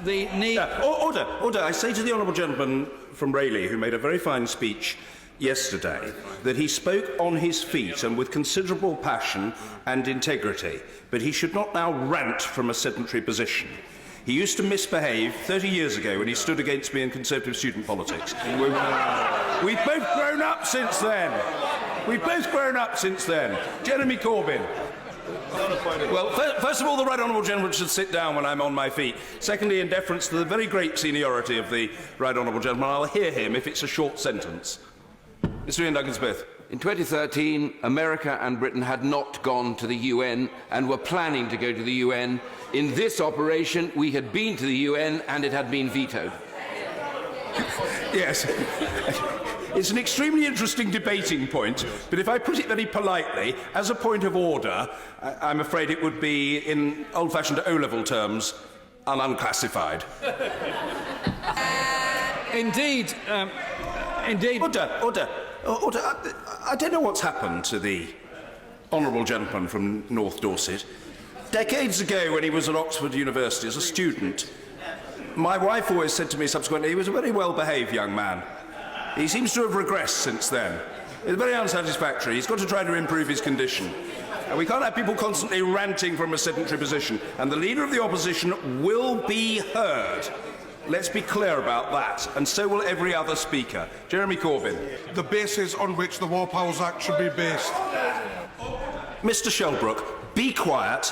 the need... Order. I say to the honourable gentleman from Rayleigh, who made a very fine speech yesterday, that he spoke on his feet and with considerable passion and integrity, but he should not now rant from a sedentary position. He used to misbehave 30 years ago when he stood against me in Conservative student politics. We've both grown up since then. Jeremy Corbyn. Well, first of all, the Right Honourable Gentleman should sit down when I'm on my feet. Secondly, in deference to the very great seniority of the Right Honourable Gentleman, I'll hear him if it's a short sentence. Mr. Ian Duncan-Smith. In 2013, America and Britain had not gone to the UN and were planning to go to the UN. In this operation, we had been to the UN and it had been vetoed. Yes. It's an extremely interesting debating point, but if I put it very politely, as a point of order, I'm afraid it would be, in old-fashioned O-level terms, unclassified. Indeed. Order. I don't know what's happened to the honourable gentleman from North Dorset. Decades ago, when he was at Oxford University as a student, my wife always said to me subsequently he was a very well-behaved young man. He seems to have regressed since then. It's very unsatisfactory. He's got to try to improve his condition. And we can't have people constantly ranting from a sedentary position. And the Leader of the Opposition will be heard. Let's be clear about that. And so will every other speaker. Jeremy Corbyn. The basis on which the War Powers Act should be based. Mr. Shelbrooke, be quiet.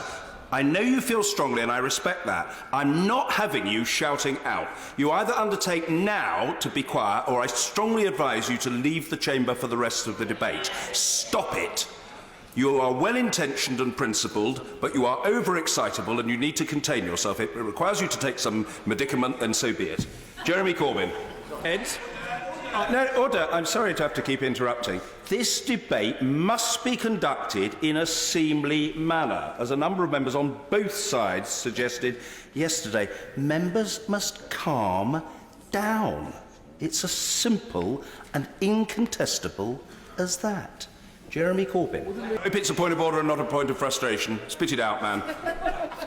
I know you feel strongly, and I respect that. I'm not having you shouting out. You either undertake now to be quiet, or I strongly advise you to leave the chamber for the rest of the debate. Stop it. You are well-intentioned and principled, but you are overexcitable, and you need to contain yourself. If it requires you to take some medicament, then so be it. Jeremy Corbyn. Ed? No, order. I'm sorry to have to keep interrupting. This debate must be conducted in a seemly manner, as a number of members on both sides suggested yesterday. Members must calm down. It's as simple and incontestable as that. Jeremy Corbyn. I hope it's a point of order and not a point of frustration. Spit it out, man.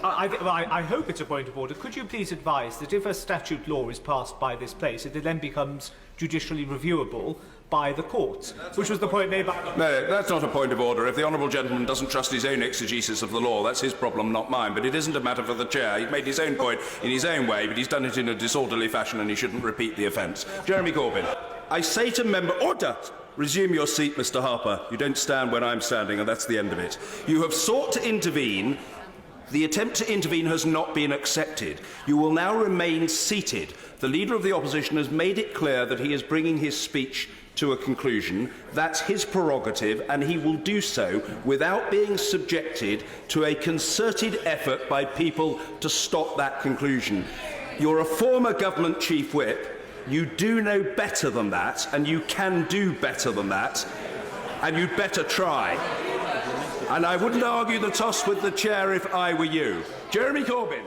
I hope it's a point of order. Could you please advise that if a statute law is passed by this place, it then becomes judicially reviewable by the courts, which was the point made by... No, that's not a point of order. If the honourable gentleman doesn't trust his own exegesis of the law, that's his problem, not mine. But it isn't a matter for the chair. He's made his own point in his own way, but he's done it in a disorderly fashion and he shouldn't repeat the offence. Jeremy Corbyn. I say to member... Order! Resume your seat, Mr. Harper. You don't stand when I'm standing, and that's the end of it. You have sought to intervene. The attempt to intervene has not been accepted. You will now remain seated. The Leader of the Opposition has made it clear that he is bringing his speech to a conclusion. That's his prerogative, and he will do so without being subjected to a concerted effort by people to stop that conclusion. You're a former government chief whip. You do know better than that, and you can do better than that, and you'd better try. And I wouldn't argue the toss with the chair if I were you. Jeremy Corbyn.